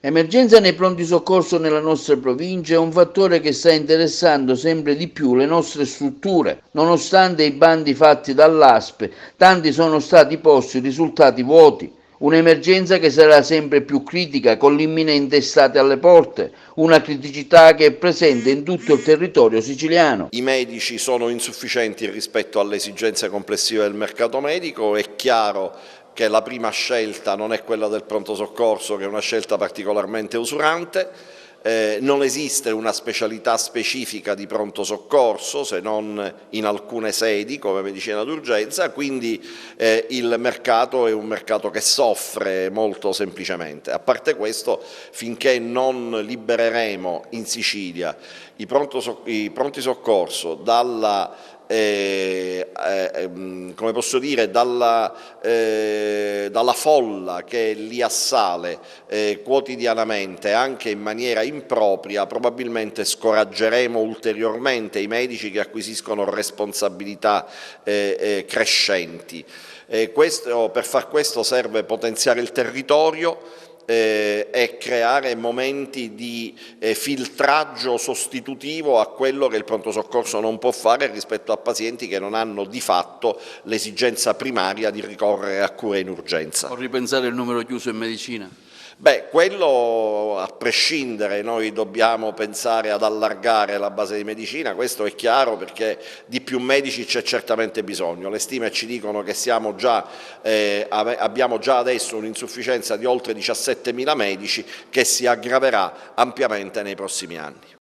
Emergenza nei pronti soccorso nella nostra provincia è un fattore che sta interessando sempre di più le nostre strutture. Nonostante i bandi fatti dall'ASP, tanti sono stati posti risultati vuoti. Un'emergenza che sarà sempre più critica con l'imminente estate alle porte, una criticità che è presente in tutto il territorio siciliano. I medici sono insufficienti rispetto alle esigenze complessive del mercato medico, è chiaro che la prima scelta non è quella del pronto soccorso, che è una scelta particolarmente usurante. Non esiste una specialità specifica di pronto soccorso, se non in alcune sedi come medicina d'urgenza, quindi il mercato è un mercato che soffre molto semplicemente. A parte questo, finché non libereremo in Sicilia i pronti soccorso come posso dire, dalla folla che li assale quotidianamente anche in maniera impropria, probabilmente scoraggeremo ulteriormente i medici che acquisiscono responsabilità crescenti. Per far questo serve potenziare il territorio e creare momenti di filtraggio sostitutivo a quello che il pronto soccorso non può fare rispetto a pazienti che non hanno di fatto l'esigenza primaria di ricorrere a cure in urgenza. O ripensare il numero chiuso in medicina? Beh, quello a prescindere, noi dobbiamo pensare ad allargare la base di medicina, questo è chiaro, perché di più medici c'è certamente bisogno. Le stime ci dicono che abbiamo già adesso un'insufficienza di oltre 17.000 medici che si aggraverà ampiamente nei prossimi anni.